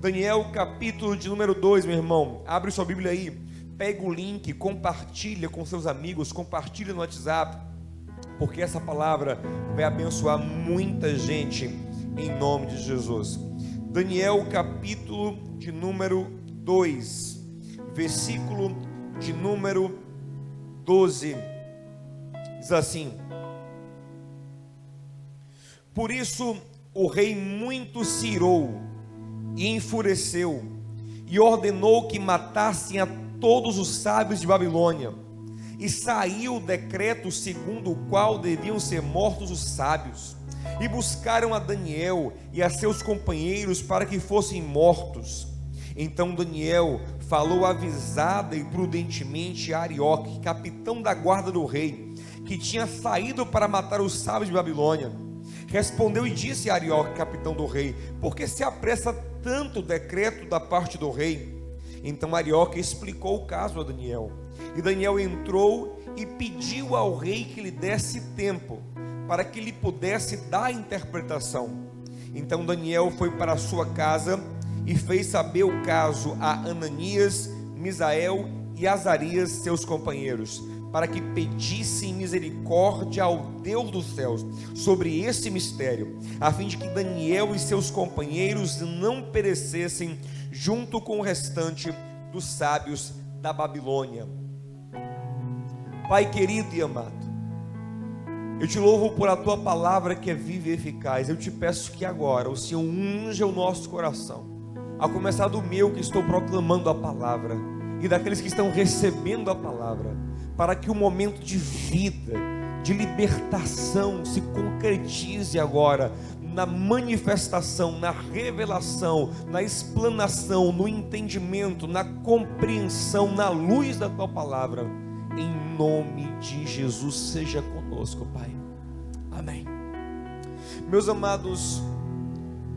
Daniel, capítulo de número 2, meu irmão. Abre sua Bíblia aí, pega o link, compartilha com seus amigos, compartilha no WhatsApp, porque essa palavra vai abençoar muita gente, em nome de Jesus. Daniel, capítulo de número 2, versículo de número 12, diz assim: por isso o rei muito se irou e enfureceu, e ordenou que matassem a todos os sábios de Babilônia, e saiu o decreto segundo o qual deviam ser mortos os sábios, e buscaram a Daniel e a seus companheiros para que fossem mortos. Então Daniel falou avisada e prudentemente a Arioque, capitão da guarda do rei, que tinha saído para matar os sábios de Babilônia. Respondeu e disse a Arioque, capitão do rei: por que se apressa tanto o decreto da parte do rei? Então Arioque explicou o caso a Daniel, e Daniel entrou e pediu ao rei que lhe desse tempo, para que lhe pudesse dar a interpretação. Então Daniel foi para a sua casa e fez saber o caso a Ananias, Misael e Azarias, seus companheiros, para que pedissem misericórdia ao Deus dos céus sobre esse mistério, a fim de que Daniel e seus companheiros não perecessem junto com o restante dos sábios da Babilônia. Pai querido e amado, eu te louvo por a tua palavra que é viva e eficaz. Eu te peço que agora o Senhor unja o nosso coração, a começar do meu que estou proclamando a palavra, e daqueles que estão recebendo a palavra, para que o momento de vida, de libertação se concretize agora na manifestação, na revelação, na explanação, no entendimento, na compreensão, na luz da tua palavra. Em nome de Jesus, seja conosco, Pai. Amém. Meus amados,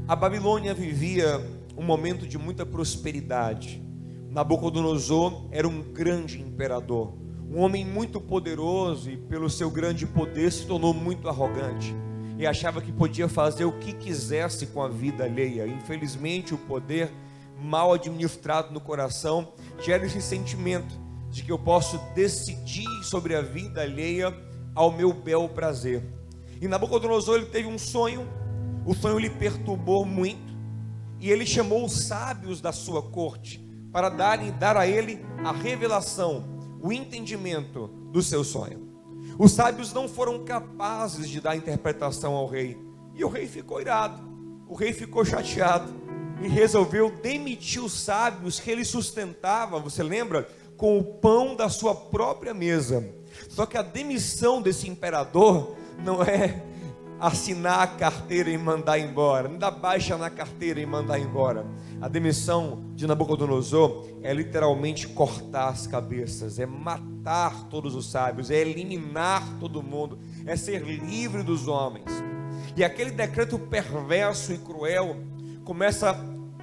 a Babilônia vivia um momento de muita prosperidade. Nabucodonosor era um grande imperador, um homem muito poderoso, e pelo seu grande poder se tornou muito arrogante, e achava que podia fazer o que quisesse com a vida alheia. Infelizmente, o poder mal administrado no coração gera esse sentimento de que eu posso decidir sobre a vida alheia ao meu bel prazer. E Nabucodonosor, ele teve um sonho, o sonho lhe perturbou muito, e ele chamou os sábios da sua corte para dar a ele a revelação, o entendimento do seu sonho. Os sábios não foram capazes de dar interpretação ao rei, e o rei ficou irado, o rei ficou chateado, e resolveu demitir os sábios que ele sustentava, você lembra? Com o pão da sua própria mesa. Só que a demissão desse imperador não é assinar a carteira e mandar embora, não dá baixa na carteira e mandar embora. A demissão de Nabucodonosor é literalmente cortar as cabeças, é matar todos os sábios, é eliminar todo mundo, é ser livre dos homens. E aquele decreto perverso e cruel começa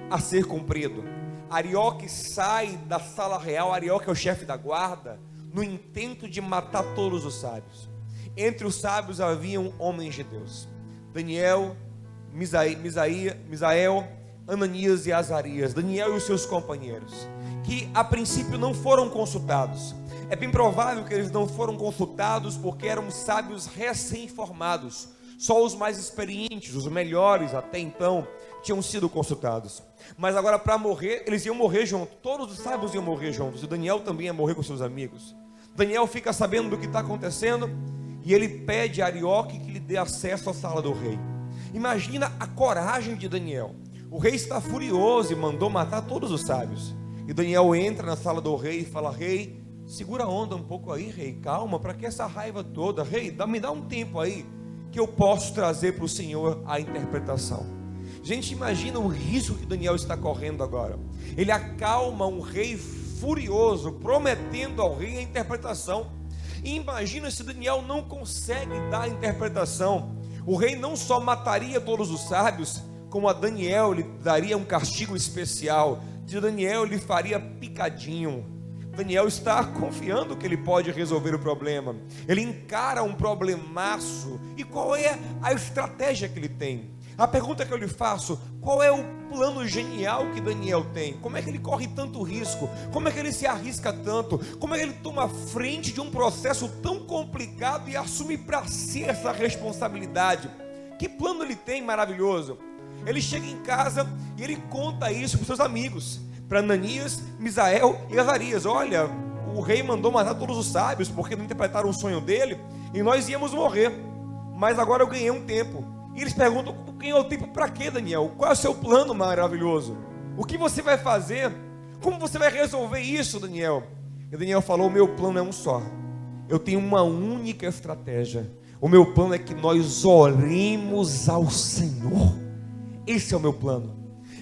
a ser cumprido. Arioque sai da sala real. Arioque é o chefe da guarda, no intento de matar todos os sábios. Entre os sábios haviam homens de Deus: Daniel, Misael, Ananias e Azarias. Daniel e os seus companheiros, que a princípio não foram consultados. É bem provável que eles não foram consultados porque eram sábios recém-formados. Só os mais experientes, os melhores até então, tinham sido consultados. Mas agora, para morrer, eles iam morrer juntos. Todos os sábios iam morrer juntos. E Daniel também ia morrer com seus amigos. Daniel fica sabendo do que está acontecendo, e ele pede a Arioque que lhe dê acesso à sala do rei. Imagina a coragem de Daniel. O rei está furioso e mandou matar todos os sábios. E Daniel entra na sala do rei e fala: rei, segura a onda um pouco aí, rei, calma, para que essa raiva toda? Rei, me dá um tempo aí, que eu posso trazer para o Senhor a interpretação. Gente, imagina o risco que Daniel está correndo agora. Ele acalma um rei furioso, prometendo ao rei a interpretação. E imagina se Daniel não consegue dar a interpretação. O rei não só mataria todos os sábios, como a Daniel lhe daria um castigo especial. De Daniel lhe faria picadinho. Daniel está confiando que ele pode resolver o problema. Ele encara um problemaço. E qual é a estratégia que ele tem? A pergunta que eu lhe faço: qual é o plano genial que Daniel tem? Como é que ele corre tanto risco? Como é que ele se arrisca tanto? Como é que ele toma frente de um processo tão complicado e assume para si essa responsabilidade? Que plano ele tem maravilhoso? Ele chega em casa e ele conta isso para os seus amigos, para Ananias, Misael e Azarias. Olha, o rei mandou matar todos os sábios porque não interpretaram o sonho dele e nós íamos morrer, mas agora eu ganhei um tempo. E eles perguntam: ganhou o tempo para quê, Daniel? Qual é o seu plano maravilhoso? O que você vai fazer? Como você vai resolver isso, Daniel? E Daniel falou: o meu plano é um só. Eu tenho uma única estratégia. O meu plano é que nós oremos ao Senhor. Esse é o meu plano.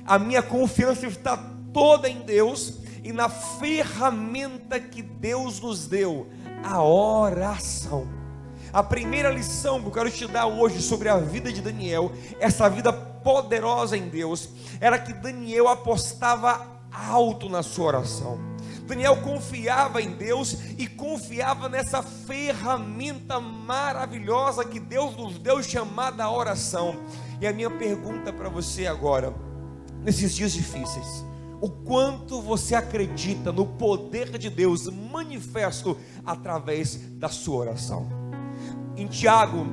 A minha confiança está toda em Deus e na ferramenta que Deus nos deu, a oração. A primeira lição que eu quero te dar hoje sobre a vida de Daniel, essa vida poderosa em Deus, era que Daniel apostava alto na sua oração. Daniel confiava em Deus e confiava nessa ferramenta maravilhosa que Deus nos deu, chamada oração. E a minha pergunta para você agora, nesses dias difíceis: o quanto você acredita no poder de Deus manifesto através da sua oração? Em Tiago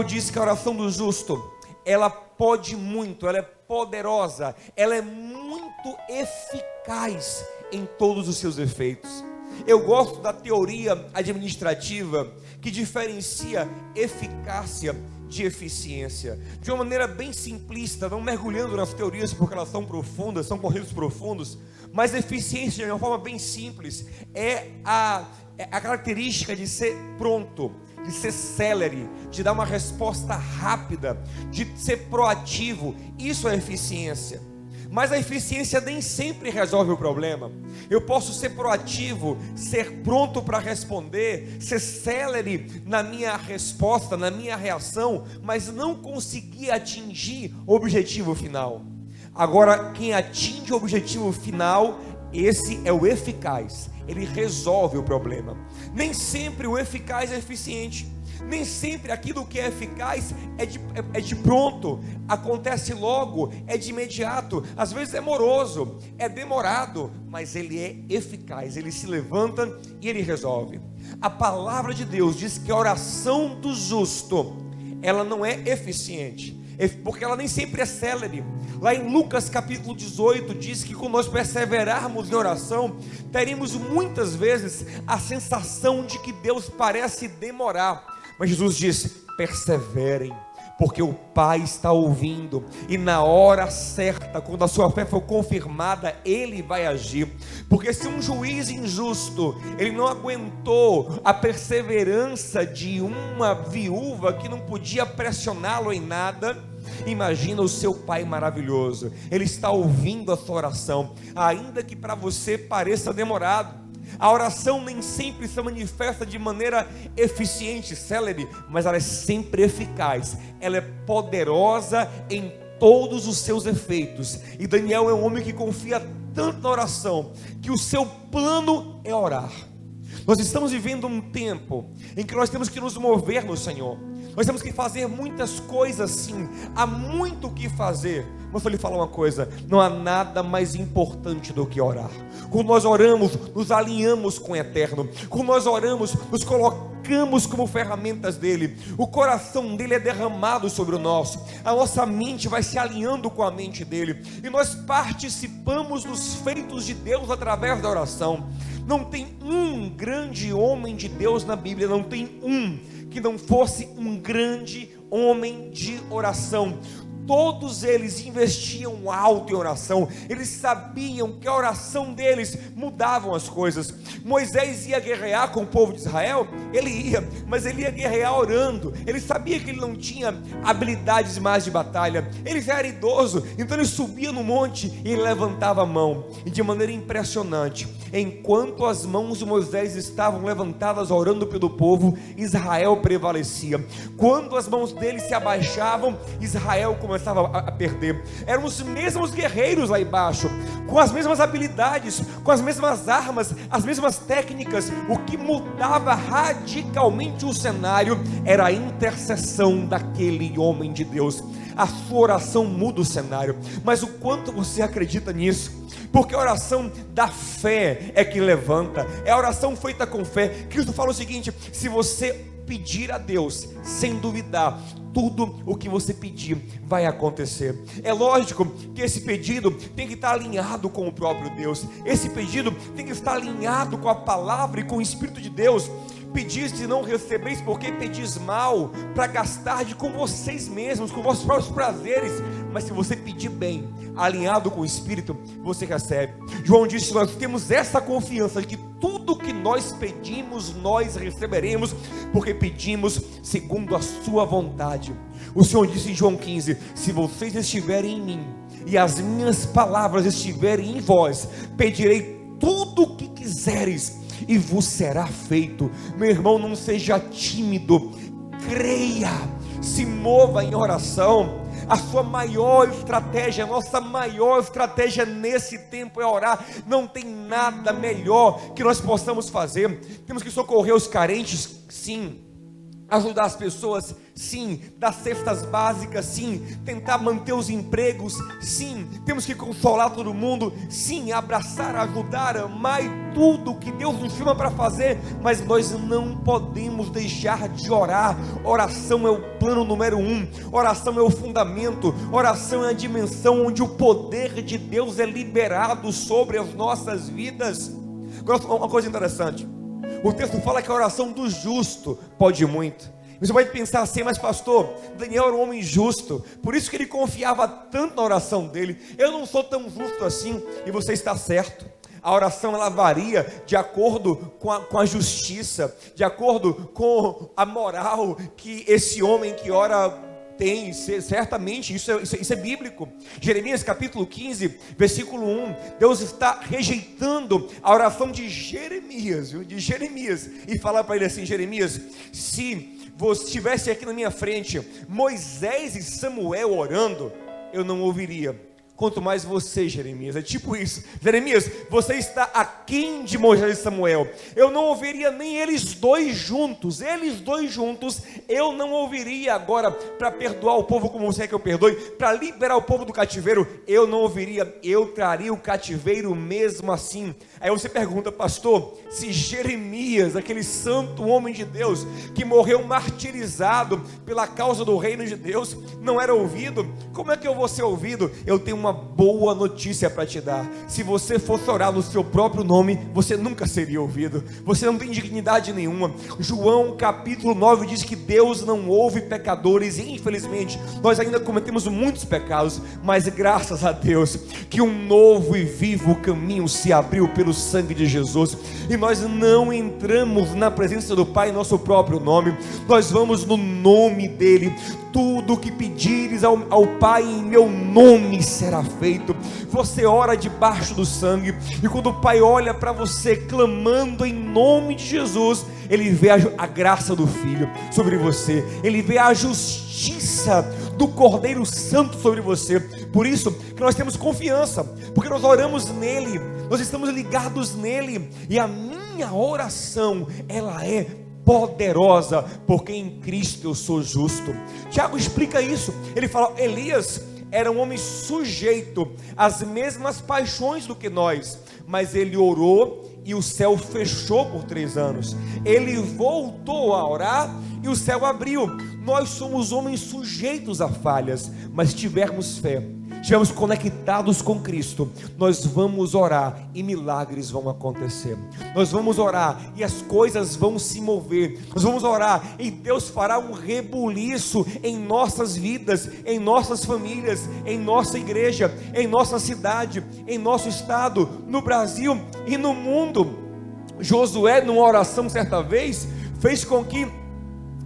diz que a oração do justo, ela pode muito, ela é poderosa, ela é muito eficaz em todos os seus efeitos. Eu gosto da teoria administrativa que diferencia eficácia de eficiência, de uma maneira bem simplista, não mergulhando nas teorias porque elas são profundas, são conceitos profundos, mas eficiência de uma forma bem simples é a característica de ser pronto, de ser célere, de dar uma resposta rápida, de ser proativo. Isso é eficiência. Mas a eficiência nem sempre resolve o problema. Eu posso ser proativo, ser pronto para responder, ser célere na minha resposta, na minha reação, mas não conseguir atingir o objetivo final. Agora, quem atinge o objetivo final, esse é o eficaz. Ele resolve o problema. Nem sempre o eficaz é eficiente. Nem sempre aquilo que é eficaz é de pronto, acontece logo, é de imediato. Às vezes é moroso, é demorado, mas ele é eficaz. Ele se levanta e ele resolve. A palavra de Deus diz que a oração do justo, ela não é eficiente, porque ela nem sempre é célere. Lá em Lucas capítulo 18 diz que quando nós perseverarmos em oração, teremos muitas vezes a sensação de que Deus parece demorar, mas Jesus diz: perseverem, porque o Pai está ouvindo, e na hora certa, quando a sua fé for confirmada, Ele vai agir. Porque se um juiz injusto, ele não aguentou a perseverança de uma viúva que não podia pressioná-lo em nada, imagina o seu Pai maravilhoso. Ele está ouvindo a sua oração, ainda que para você pareça demorado. A oração nem sempre se manifesta de maneira eficiente, célere, mas ela é sempre eficaz. Ela é poderosa em todos os seus efeitos. E Daniel é um homem que confia tanto na oração, que o seu plano é orar. Nós estamos vivendo um tempo em que nós temos que nos mover no Senhor. Nós temos que fazer muitas coisas, sim. Há muito o que fazer. Mas vou lhe falar uma coisa: não há nada mais importante do que orar. Quando nós oramos, nos alinhamos com o Eterno. Quando nós oramos, nos colocamos como ferramentas dele. O coração dele é derramado sobre o nosso. A nossa mente vai se alinhando com a mente dele. E nós participamos dos feitos de Deus através da oração. Não tem um grande homem de Deus na Bíblia, não tem um que não fosse um grande homem de oração. Todos eles investiam alto em oração. Eles sabiam que a oração deles mudavam as coisas. Moisés ia guerrear com o povo de Israel, ele ia, mas ele ia guerrear orando. Ele sabia que ele não tinha habilidades mais de batalha, ele já era idoso, então ele subia no monte e ele levantava a mão, e de maneira impressionante, enquanto as mãos de Moisés estavam levantadas orando pelo povo, Israel prevalecia. Quando as mãos dele se abaixavam, Israel começava a perder. Eram os mesmos guerreiros lá embaixo, com as mesmas habilidades, com as mesmas armas, as mesmas técnicas. O que mudava radicalmente o cenário era a intercessão daquele homem de Deus. a sua oração muda o cenário. Mas o quanto você acredita nisso? Porque a oração da fé é que levanta, é a oração feita com fé. Cristo fala o seguinte: se você pedir a Deus sem duvidar, tudo o que você pedir vai acontecer. É lógico que esse pedido tem que estar alinhado com o próprio Deus. Esse pedido tem que estar alinhado com a palavra e com o Espírito de Deus. Pedis e não recebeis, porque pedis mal, para gastar com vocês mesmos, com vossos próprios prazeres. Mas se você pedir bem, alinhado com o Espírito, você recebe. João disse: nós temos essa confiança de que tudo que nós pedimos, nós receberemos, porque pedimos segundo a sua vontade. O Senhor disse em João 15: se vocês estiverem em mim, e as minhas palavras estiverem em vós, pedirei tudo o que quiseres, e vos será feito. Meu irmão, não seja tímido, creia, se mova em oração. A sua maior estratégia, a nossa maior estratégia nesse tempo é orar. Não tem nada melhor que nós possamos fazer. Temos que socorrer os carentes, sim. Ajudar as pessoas, sim. Dar cestas básicas, sim. Tentar manter os empregos, sim. Temos que consolar todo mundo, sim. Abraçar, ajudar, amar e tudo que Deus nos chama para fazer. Mas nós não podemos deixar de orar. Oração é o plano número 1. Oração é o fundamento. Oração é a dimensão onde o poder de Deus é liberado sobre as nossas vidas. Agora, uma coisa interessante. O texto fala que a oração do justo pode muito. Você pode pensar assim: mas pastor, Daniel era um homem justo, por isso que ele confiava tanto na oração dele. Eu não sou tão justo assim. E você está certo. A oração ela varia de acordo com a justiça, de acordo com a moral que esse homem que ora tem. Certamente isso é bíblico. Jeremias capítulo 15 versículo 1, Deus está rejeitando a oração de Jeremias, e fala para ele assim: Jeremias, se você estivesse aqui na minha frente Moisés e Samuel orando, eu não ouviria. Quanto mais você, Jeremias. É tipo isso: Jeremias, você está aquém de Moisés e Samuel. Eu não ouviria nem eles dois juntos. Eu não ouviria agora para perdoar o povo como você quer que eu perdoe, para liberar o povo do cativeiro. Eu não ouviria. Eu traria o cativeiro mesmo assim. Aí você pergunta: pastor, se Jeremias, aquele santo homem de Deus que morreu martirizado pela causa do reino de Deus, não era ouvido, como é que eu vou ser ouvido? Eu tenho uma boa notícia para te dar: se você fosse orar no seu próprio nome, você nunca seria ouvido. Você não tem dignidade nenhuma. João capítulo 9 diz que Deus não ouve pecadores, e infelizmente nós ainda cometemos muitos pecados, mas graças a Deus que um novo e vivo caminho se abriu pelo sangue de Jesus, e nós não entramos na presença do Pai em nosso próprio nome, nós vamos no nome dele. Tudo que pedires ao Pai em meu nome será feito. Você ora debaixo do sangue, e quando o Pai olha para você clamando em nome de Jesus, Ele vê a graça do Filho sobre você, Ele vê a justiça do Cordeiro Santo sobre você. Por isso que nós temos confiança, porque nós oramos nele, nós estamos ligados nele, e a minha oração, ela é poderosa, porque em Cristo eu sou justo. Tiago explica isso. Ele fala: Elias era um homem sujeito às mesmas paixões do que nós, mas ele orou e o céu fechou por 3 anos. Ele voltou a orar e o céu abriu. Nós somos homens sujeitos a falhas, mas se tivermos fé, estivermos conectados com Cristo, nós vamos orar e milagres vão acontecer. Nós vamos orar e as coisas vão se mover. Nós vamos orar e Deus fará um rebuliço em nossas vidas, em nossas famílias, em nossa igreja, em nossa cidade, em nosso estado, no Brasil e no mundo. Josué, numa oração certa vez, fez com que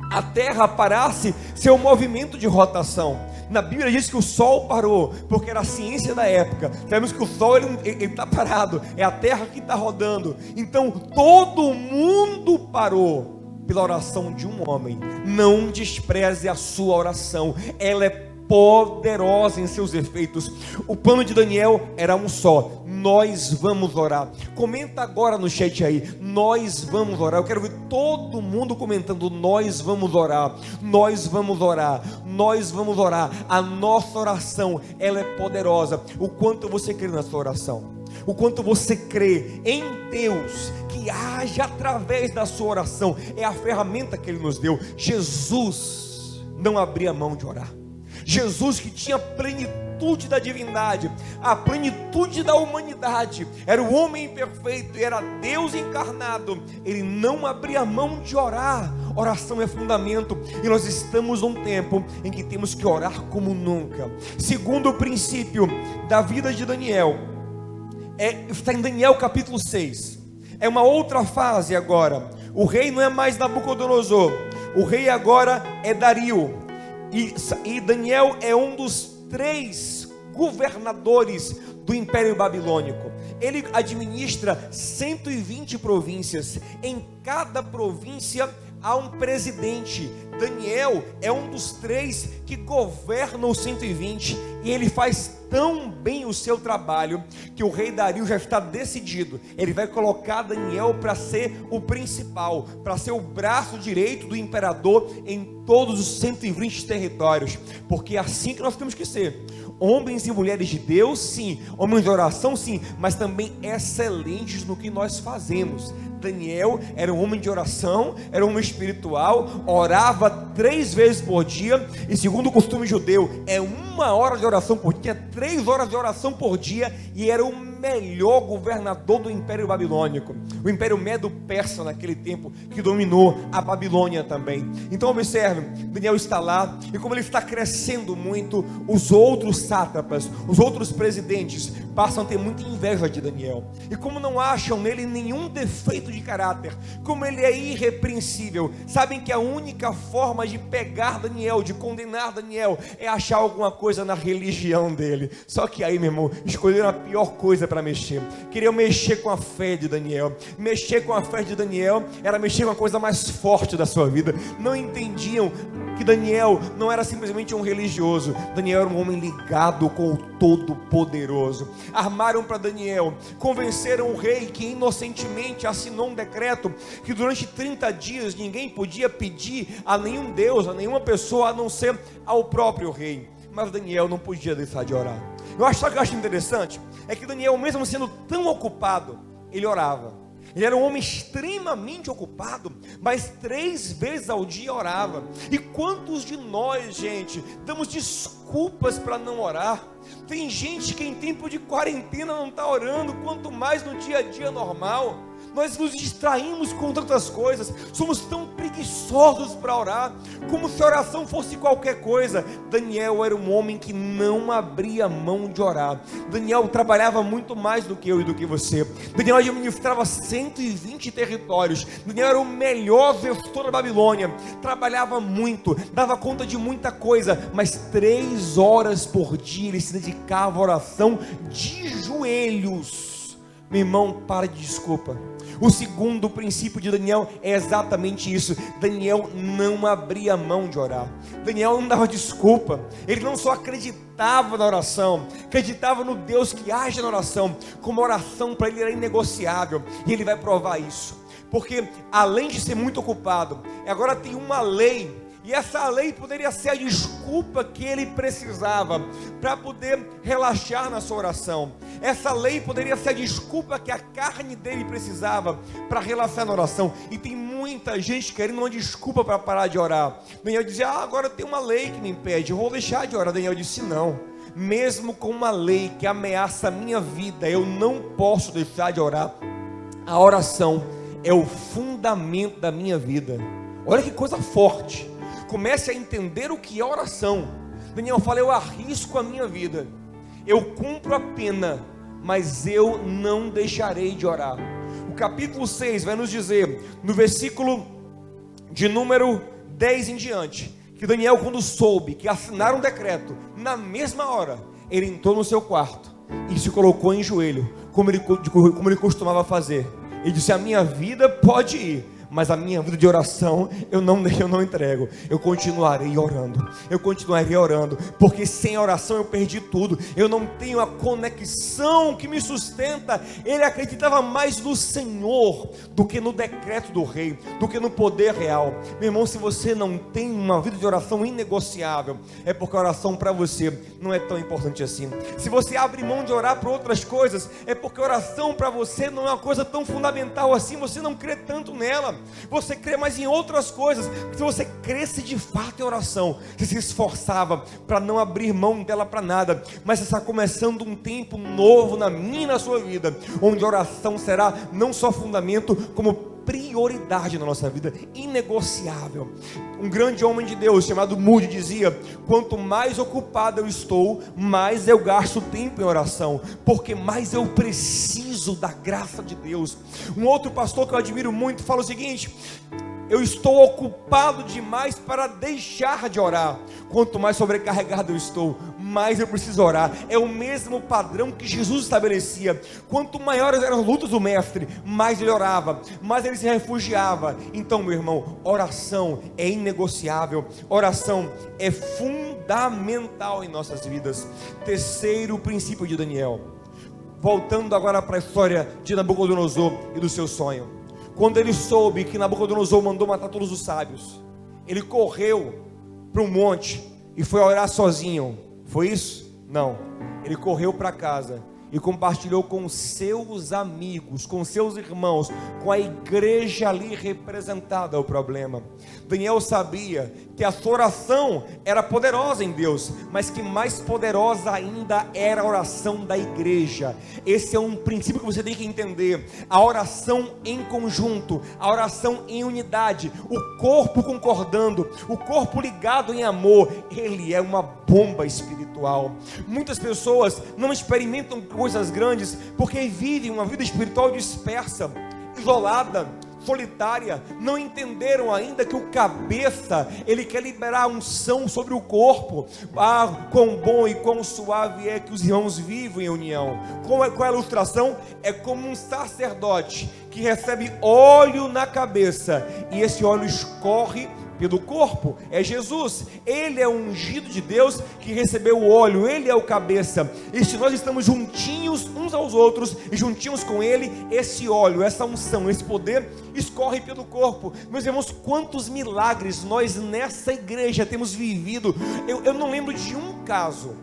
a terra parasse seu movimento de rotação. Na Bíblia diz que o sol parou, porque era a ciência da época. Sabemos que o sol ele está parado, é a terra que está rodando. Então todo mundo parou pela oração de um homem. Não despreze a sua oração, ela é poderosa em seus efeitos. O plano de Daniel era um só: nós vamos orar. Comenta agora no chat aí: nós vamos orar. Eu quero ver todo mundo comentando: nós vamos orar, nós vamos orar, nós vamos orar. A nossa oração, ela é poderosa. O quanto você crê na sua oração, o quanto você crê em Deus que age através da sua oração, é a ferramenta que Ele nos deu. Jesus não abria mão de orar. Jesus, que tinha plenitude da divindade, a plenitude da humanidade, era o homem perfeito, era Deus encarnado, Ele não abria mão de orar. Oração é fundamento, e nós estamos num tempo em que temos que orar como nunca. Segundo o princípio da vida de Daniel, está em Daniel capítulo 6, é uma outra fase agora. O rei não é mais Nabucodonosor, o rei agora é Dario, e Daniel é um dos 3 governadores do Império Babilônico. Ele administra 120 províncias, em cada província há um presidente. Daniel é um dos 3 que governam os 120, e ele faz tão bem o seu trabalho, que o rei Dario já está decidido, ele vai colocar Daniel para ser o principal, para ser o braço direito do imperador em todos os 120 territórios, porque é assim que nós temos que ser. Homens e mulheres de Deus, sim, homens de oração, sim, mas também excelentes no que nós fazemos. Daniel era um homem de oração, era um homem espiritual, orava 3 vezes por dia, e segundo o costume judeu, é 1 hora de oração por dia, 3 horas de oração por dia, e era o melhor governador do Império Babilônico, o Império Medo-Persa naquele tempo, que dominou a Babilônia também. Então observe, Daniel está lá, e como ele está crescendo muito, os outros sátrapas, os outros presidentes, passam a ter muita inveja de Daniel, e como não acham nele nenhum defeito de caráter, como ele é irrepreensível, sabem que a única forma de pegar Daniel, de condenar Daniel, é achar alguma coisa na religião dele. Só que aí, meu irmão, escolheram a pior coisa para mexer. Queriam mexer com a fé de Daniel. Mexer com a fé de Daniel era mexer com a coisa mais forte da sua vida. Não entendiam que Daniel não era simplesmente um religioso. Daniel era um homem ligado com o Todo-Poderoso. Armaram para Daniel, convenceram o rei, que inocentemente assinou um decreto que durante 30 dias ninguém podia pedir a nenhum Deus, a nenhuma pessoa, a não ser ao próprio rei. Mas Daniel não podia deixar de orar. Só que eu acho interessante é que Daniel, mesmo sendo tão ocupado, ele orava. Ele era um homem extremamente ocupado, mas 3 vezes ao dia orava. E quantos de nós, gente, damos desculpas para não orar? Tem gente que em tempo de quarentena não está orando, quanto mais no dia a dia normal. Nós nos distraímos com tantas coisas, somos tão preguiçosos para orar, como se a oração fosse qualquer coisa. Daniel era um homem que não abria mão de orar. Daniel trabalhava muito mais do que eu e do que você. Daniel administrava 120 territórios. Daniel era o melhor gestor da Babilônia, trabalhava muito, dava conta de muita coisa, mas 3 horas por dia ele se dedicava à oração de joelhos. Meu irmão, para de desculpa. O segundo princípio de Daniel é exatamente isso. Daniel não abria mão de orar. Daniel não dava desculpa. Ele não só acreditava na oração, acreditava no Deus que age na oração, como a oração para ele era inegociável. E ele vai provar isso, porque além de ser muito ocupado, agora tem uma lei. E essa lei poderia ser a desculpa que ele precisava para poder relaxar na sua oração. Essa lei poderia ser a desculpa que a carne dele precisava para relaxar na oração. E tem muita gente querendo uma desculpa para parar de orar. Daniel dizia: agora tem uma lei que me impede, eu vou deixar de orar. Daniel disse: não, mesmo com uma lei que ameaça a minha vida, eu não posso deixar de orar. A oração é o fundamento da minha vida. Olha que coisa forte. Comece a entender o que é oração. Daniel fala: eu arrisco a minha vida, eu cumpro a pena, mas eu não deixarei de orar. O capítulo 6 vai nos dizer, no versículo de número 10 em diante, que Daniel, quando soube que assinaram um decreto, na mesma hora, ele entrou no seu quarto e se colocou em joelho, como ele costumava fazer. Ele disse: a minha vida pode ir, mas a minha vida de oração eu não entrego. Eu continuarei orando, porque sem oração eu perdi tudo. Eu não tenho a conexão que me sustenta. Ele acreditava mais no Senhor do que no decreto do rei, do que no poder real. Meu irmão, se você não tem uma vida de oração inegociável, é porque a oração para você não é tão importante assim. Se você abre mão de orar por outras coisas, é porque a oração para você não é uma coisa tão fundamental assim. Você não crê tanto nela, você crê mais em outras coisas. Se você cresce de fato em oração, você se esforçava para não abrir mão dela para nada, mas está começando um tempo novo na minha e na sua vida, onde a oração será não só fundamento, como prioridade na nossa vida, inegociável. Um grande homem de Deus chamado Moody dizia: quanto mais ocupado eu estou, mais eu gasto tempo em oração, porque mais eu preciso da graça de Deus. Um outro pastor que eu admiro muito fala o seguinte: eu estou ocupado demais para deixar de orar. Quanto mais sobrecarregado eu estou, mais eu preciso orar. É o mesmo padrão que Jesus estabelecia. Quanto maiores eram as lutas do mestre, mais ele orava, mais ele se refugiava. Então, meu irmão, oração é inegociável. Oração é fundamental em nossas vidas. Terceiro princípio de Daniel. Voltando agora para a história de Nabucodonosor e do seu sonho. Quando ele soube que Nabucodonosor mandou matar todos os sábios, ele correu para um monte e foi orar sozinho. Foi isso? Não. Ele correu para casa e compartilhou com seus amigos, com seus irmãos, com a igreja ali representada o problema. Daniel sabia que a sua oração era poderosa em Deus, mas que mais poderosa ainda era a oração da igreja. Esse é um princípio que você tem que entender: a oração em conjunto, a oração em unidade, o corpo concordando, o corpo ligado em amor, ele é uma bomba espiritual. Muitas pessoas não experimentam coisas grandes porque vivem uma vida espiritual dispersa, isolada, solitária. Não entenderam ainda que o cabeça, ele quer liberar a unção sobre o corpo. Quão bom e quão suave é que os irmãos vivem em união. Qual é a ilustração? É como um sacerdote que recebe óleo na cabeça e esse óleo escorre pelo corpo. É Jesus, ele é o ungido de Deus que recebeu o óleo, ele é o cabeça. E se nós estamos juntinhos uns aos outros e juntinhos com ele, esse óleo, essa unção, esse poder escorre pelo corpo. Meus irmãos, quantos milagres nós nessa igreja temos vivido. Eu não lembro de um caso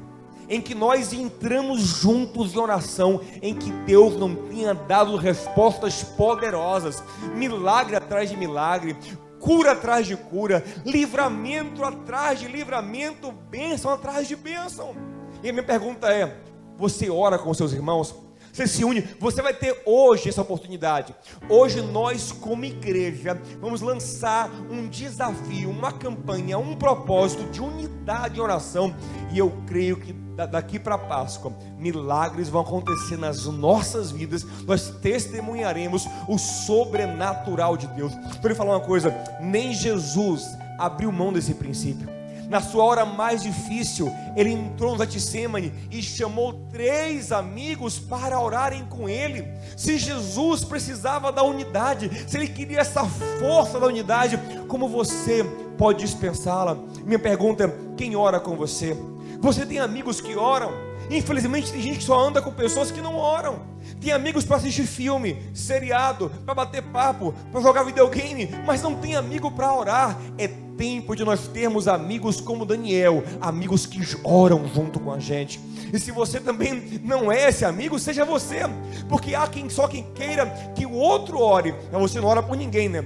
em que nós entramos juntos em oração, em que Deus não tenha dado respostas poderosas, milagre atrás de milagre, cura atrás de cura, livramento atrás de livramento, bênção atrás de bênção. E a minha pergunta é: você ora com seus irmãos? Você se une? Você vai ter hoje essa oportunidade. Hoje nós, como igreja, vamos lançar um desafio, uma campanha, um propósito de unidade em oração. E eu creio que daqui para a Páscoa, milagres vão acontecer nas nossas vidas. Nós testemunharemos o sobrenatural de Deus. Estou lhe falando uma coisa: nem Jesus abriu mão desse princípio. Na sua hora mais difícil, ele entrou no Getsêmani e chamou 3 amigos para orarem com ele. Se Jesus precisava da unidade, se ele queria essa força da unidade, como você pode dispensá-la? Minha pergunta é: quem ora com você? Você tem amigos que oram? Infelizmente tem gente que só anda com pessoas que não oram. Tem amigos para assistir filme, seriado, para bater papo, para jogar videogame, mas não tem amigo para orar. É tempo de nós termos amigos como Daniel, amigos que oram junto com a gente. E se você também não é esse amigo, seja você, porque há quem queira que o outro ore, mas você não ora por ninguém, né?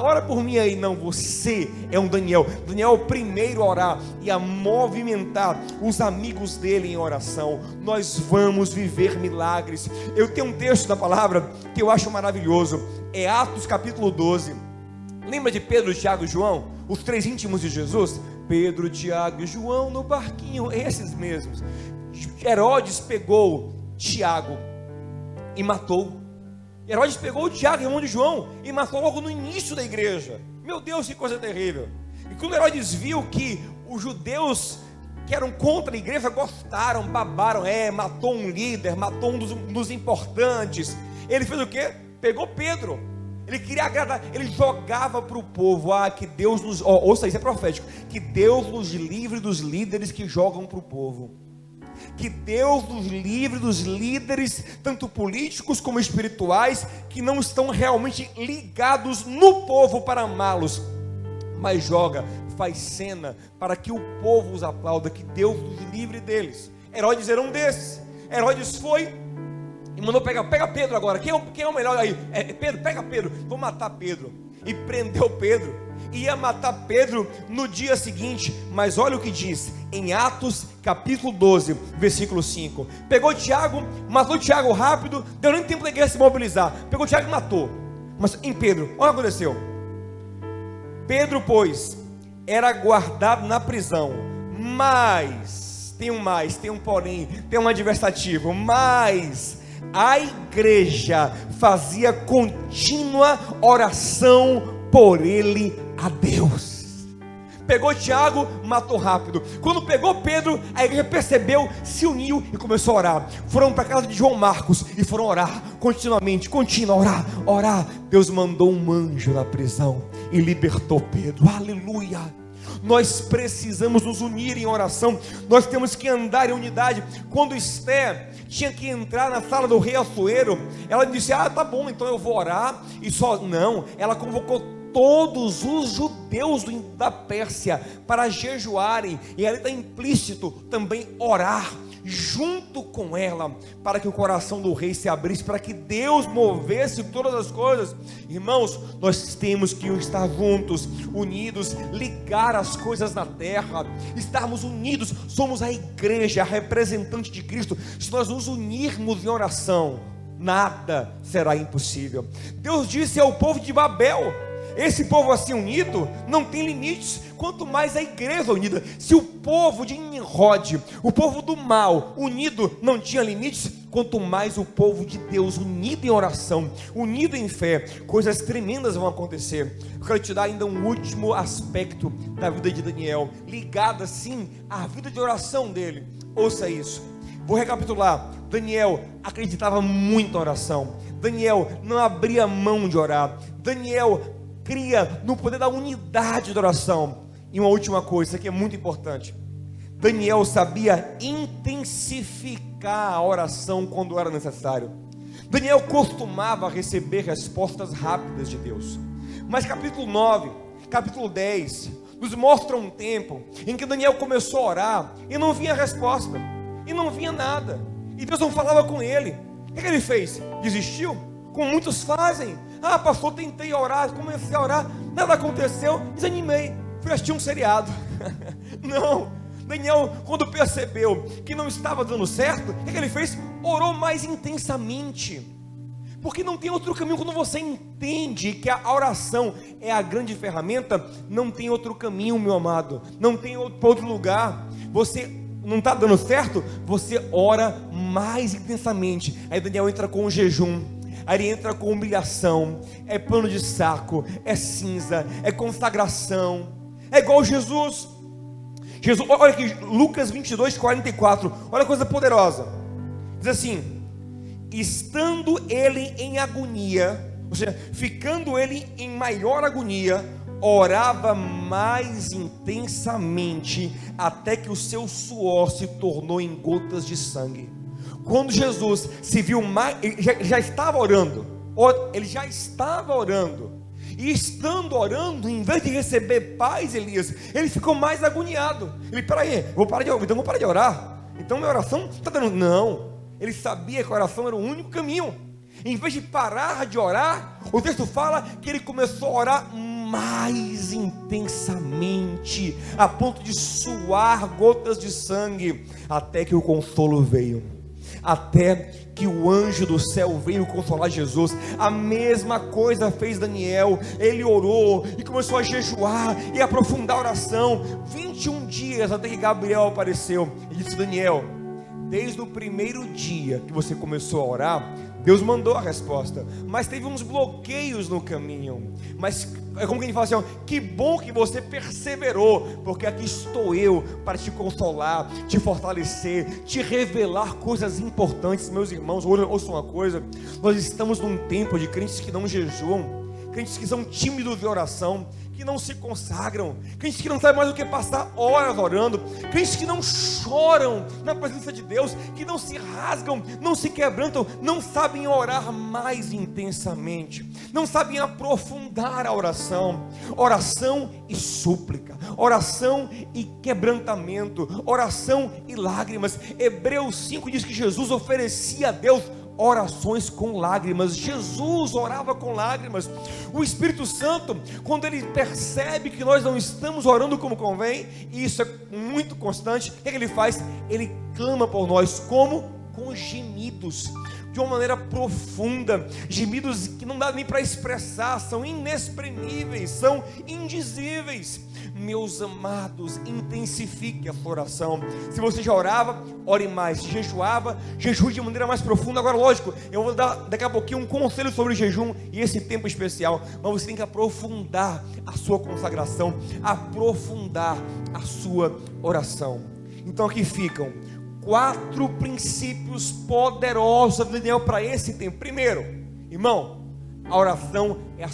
Ora por mim aí. Não, você é um Daniel. Daniel é o primeiro a orar e a movimentar os amigos dele em oração. Nós vamos viver milagres. Eu tenho um texto da palavra que eu acho maravilhoso, é Atos capítulo 12. Lembra de Pedro, Tiago e João? Os 3 íntimos de Jesus? Pedro, Tiago e João no barquinho, esses mesmos. Herodes pegou Tiago e matou. Herodes pegou o Tiago, irmão de João, e matou logo no início da igreja. Meu Deus, que coisa terrível. E quando Herodes viu que os judeus que eram contra a igreja gostaram, babaram, matou um líder, matou um dos importantes, ele fez o quê? Pegou Pedro Ele queria agradar, ele jogava para o povo, que Deus nos, ouça isso, é profético, que Deus nos livre dos líderes que jogam para o povo, que Deus nos livre dos líderes, tanto políticos como espirituais, que não estão realmente ligados no povo para amá-los, mas faz cena para que o povo os aplauda, que Deus nos livre deles. Herodes era um desses. Herodes foi e mandou pegar Pedro agora. Quem é o melhor aí? Pedro, pega Pedro, vou matar Pedro. E prendeu Pedro. Ia matar Pedro no dia seguinte. Mas olha o que diz em Atos capítulo 12, versículo 5. Pegou Tiago, matou Tiago rápido, deu nem tempo da igreja se mobilizar. Pegou Tiago e matou. Mas em Pedro, olha o que aconteceu. Pedro, pois, era guardado na prisão, mas, tem um porém, tem um adversativo, mas a igreja fazia contínua oração por ele a Deus. Pegou Tiago, matou rápido. Quando pegou Pedro, a igreja percebeu, se uniu e começou a orar. Foram para a casa de João Marcos e foram orar continuamente, orar. Deus mandou um anjo na prisão e libertou Pedro. Aleluia! Nós precisamos nos unir em oração. Nós temos que andar em unidade. Quando Esther tinha que entrar na sala do rei Assuero, ela disse: tá bom, então eu vou orar. E só, não, ela convocou todos os judeus da Pérsia para jejuarem, e ali está implícito também orar junto com ela, para que o coração do rei se abrisse, para que Deus movesse todas as coisas. Irmãos, nós temos que estar juntos, unidos, ligar as coisas na terra, estarmos unidos. Somos a igreja, a representante de Cristo. Se nós nos unirmos em oração, nada será impossível. Deus disse ao povo de Babel: esse povo assim unido não tem limites, quanto mais a igreja unida. Se o povo de Nimrod, o povo do mal, unido não tinha limites, quanto mais o povo de Deus unido em oração, unido em fé, coisas tremendas vão acontecer. Eu quero te dar ainda um último aspecto da vida de Daniel, ligado assim à vida de oração dele. Ouça isso, vou recapitular. Daniel acreditava muito na oração. Daniel não abria mão de orar. Daniel cria no poder da unidade da oração. E uma última coisa, isso aqui é muito importante: Daniel sabia intensificar a oração quando era necessário. Daniel costumava receber respostas rápidas de Deus, mas capítulo 9, capítulo 10 nos mostra um tempo em que Daniel começou a orar e não vinha resposta, e não vinha nada, e Deus não falava com ele. O que ele fez? Desistiu? Como muitos fazem. Pastor, tentei orar, comecei a orar, nada aconteceu, desanimei, fui assistir um seriado. Não, Daniel, quando percebeu que não estava dando certo, o que ele fez? Orou mais intensamente, porque não tem outro caminho. Quando você entende que a oração é a grande ferramenta, não tem outro caminho, meu amado, não tem outro lugar. Você não está dando certo, você ora mais intensamente. Aí Daniel entra com o jejum, aí ele entra com humilhação, é pano de saco, é cinza, é consagração. É igual Jesus. Olha aqui, Lucas 22, 44, olha a coisa poderosa. Diz assim: estando ele em agonia, ou seja, ficando ele em maior agonia, orava mais intensamente, até que o seu suor se tornou em gotas de sangue. Quando Jesus se viu mais, ele já estava orando, e estando orando, em vez de receber paz, Elias, ele ficou mais agoniado. Ele: peraí, vou parar de orar, então minha oração está dando. Não, ele sabia que a oração era o único caminho. Em vez de parar de orar, o texto fala que ele começou a orar mais intensamente, a ponto de suar gotas de sangue, até que o consolo veio, até que o anjo do céu veio consolar Jesus. A mesma coisa fez Daniel. Ele orou e começou a jejuar e aprofundar a oração, 21 dias até que Gabriel apareceu e disse: Daniel, desde o primeiro dia que você começou a orar, Deus mandou a resposta, mas teve uns bloqueios no caminho. Mas é como quem fala assim: que bom que você perseverou, porque aqui estou eu para te consolar, te fortalecer, te revelar coisas importantes. Meus irmãos, ouçam uma coisa: nós estamos num tempo de crentes que não jejuam. crentes que são tímidos de oração, que não se consagram, crentes que não sabem mais do que passar horas orando, crentes que não choram na presença de Deus, que não se rasgam, não se quebrantam, não sabem orar mais intensamente, não sabem aprofundar a oração. Oração e súplica, oração e quebrantamento, oração e lágrimas. Hebreus 5 diz que Jesus oferecia a Deus orações com lágrimas. Jesus orava com lágrimas. O Espírito Santo, quando ele percebe que nós não estamos orando como convém, e isso é muito constante, o que ele faz? Ele clama por nós como? Com gemidos, de uma maneira profunda, gemidos que não dá nem para expressar, são inexprimíveis, são indizíveis. Meus amados, intensifique a sua oração. Se você já orava, ore mais. Se jejuava, jejue de maneira mais profunda. Agora, lógico, eu vou dar daqui a pouquinho um conselho sobre jejum e esse tempo especial, mas você tem que aprofundar a sua consagração, aprofundar a sua oração. Então aqui ficam 4 princípios poderosos para esse tempo. Primeiro, irmão, a oração é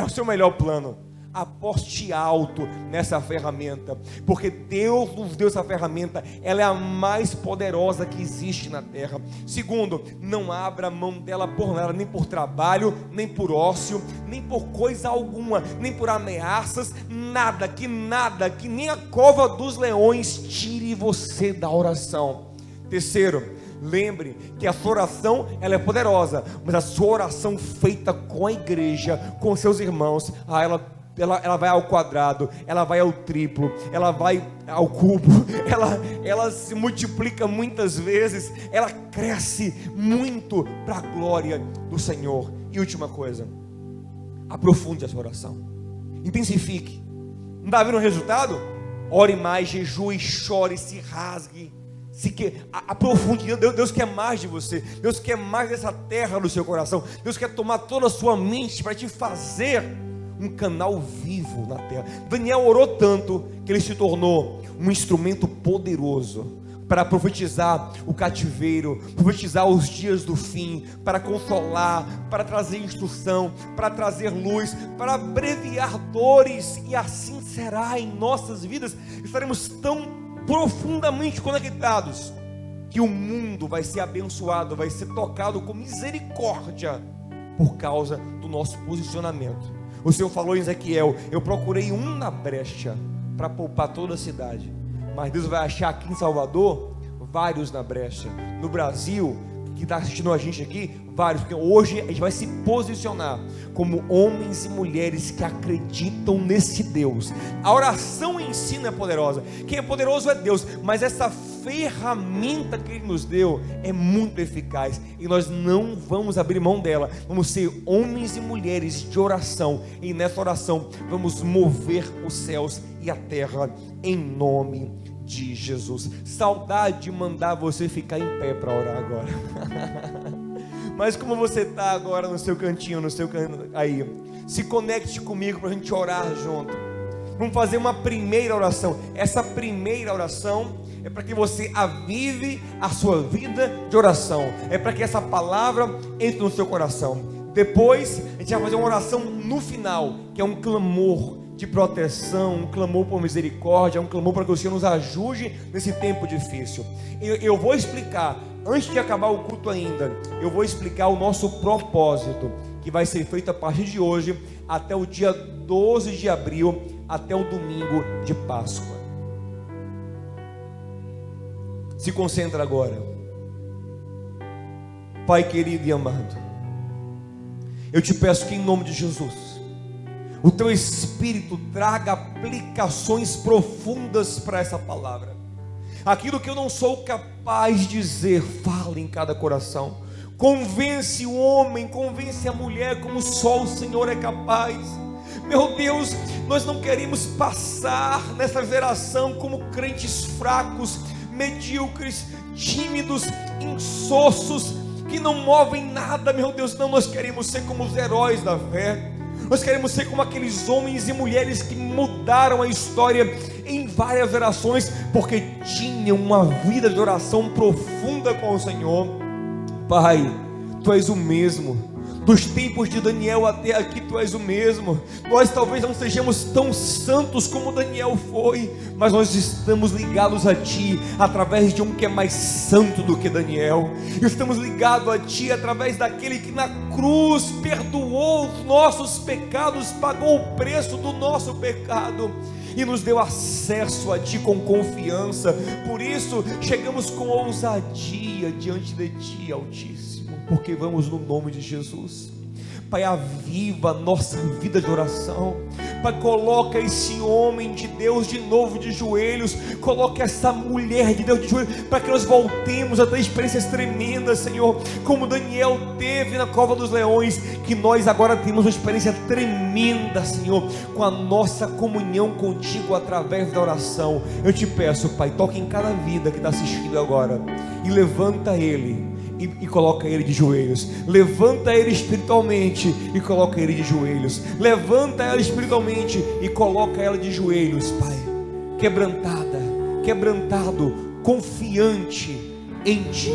o seu melhor plano. Aposte alto nessa ferramenta, porque Deus nos deu essa ferramenta, ela é a mais poderosa que existe na terra. Segundo, não abra mão dela por nada, nem por trabalho, nem por ócio, nem por coisa alguma, nem por ameaças, nada, que nem a cova dos leões tire você da oração. Terceiro, lembre que a sua oração ela é poderosa, mas a sua oração feita com a igreja, com seus irmãos, ela vai ao quadrado, ela vai ao triplo, ela vai ao cubo, ela se multiplica muitas vezes, ela cresce muito para a glória do Senhor. E última coisa, aprofunde a sua oração, intensifique. Não está vendo o resultado? Ore mais, jejue, chore, se rasgue, aprofunde. Deus quer mais de você, Deus quer mais dessa terra no seu coração, Deus quer tomar toda a sua mente para te fazer um canal vivo na terra. Daniel orou tanto que ele se tornou um instrumento poderoso para profetizar o cativeiro, profetizar os dias do fim, para consolar, para trazer instrução, para trazer luz, para abreviar dores. E assim será em nossas vidas. Estaremos tão profundamente conectados que o mundo vai ser abençoado, vai ser tocado com misericórdia por causa do nosso posicionamento. O Senhor falou em Ezequiel: eu procurei um na brecha para poupar toda a cidade, mas Deus vai achar aqui em Salvador vários na brecha. No Brasil, que está assistindo a gente aqui, vários, porque hoje a gente vai se posicionar como homens e mulheres que acreditam nesse Deus. A oração em si não é poderosa, quem é poderoso é Deus, mas essa ferramenta que Ele nos deu é muito eficaz, e nós não vamos abrir mão dela. Vamos ser homens e mulheres de oração, e nessa oração vamos mover os céus e a terra, em nome de Jesus. Saudade de mandar você ficar em pé para orar agora. Mas como você está agora no seu cantinho, aí, se conecte comigo para a gente orar junto. Vamos fazer uma primeira oração. Essa primeira oração é para que você avive a sua vida de oração, é para que essa palavra entre no seu coração. Depois a gente vai fazer uma oração no final, que é um clamor de proteção, um clamor por misericórdia, um clamor para que o Senhor nos ajude nesse tempo difícil. Eu vou explicar, antes de acabar o culto ainda, eu vou explicar o nosso propósito, que vai ser feito a partir de hoje, até o dia 12 de abril, até o domingo de Páscoa. Se concentra agora. Pai querido e amado, eu te peço que em nome de Jesus, o teu Espírito traga aplicações profundas para essa palavra. Aquilo que eu não sou capaz de dizer, fala em cada coração. Convence o homem, convence a mulher, como só o Senhor é capaz. Meu Deus, nós não queremos passar nessa geração como crentes fracos, medíocres, tímidos, insossos, que não movem nada. Meu Deus, não, nós queremos ser como os heróis da fé. Nós queremos ser como aqueles homens e mulheres que mudaram a história em várias gerações, porque tinham uma vida de oração profunda com o Senhor. Pai, Tu és o mesmo, Dos tempos de Daniel até aqui tu és o mesmo. Nós talvez não sejamos tão santos como Daniel foi, mas nós estamos ligados a ti através de um que é mais santo do que Daniel. Estamos ligados a ti através daquele que na cruz perdoou os nossos pecados, pagou o preço do nosso pecado e nos deu acesso a ti com confiança. Por isso chegamos com ousadia diante de ti, Altíssimo, porque vamos no nome de Jesus. Pai, aviva a nossa vida de oração. Pai, coloca esse homem de Deus de novo de joelhos, coloca essa mulher de Deus de joelhos, para que nós voltemos a ter experiências tremendas, Senhor, como Daniel teve na cova dos leões, que nós agora temos uma experiência tremenda, Senhor, com a nossa comunhão contigo através da oração. Eu te peço, Pai, toque em cada vida que está assistindo agora, e levanta ele, e coloca ele de joelhos. Levanta ele espiritualmente e coloca ele de joelhos. Levanta ela espiritualmente e coloca ela de joelhos, Pai, quebrantado, confiante em ti.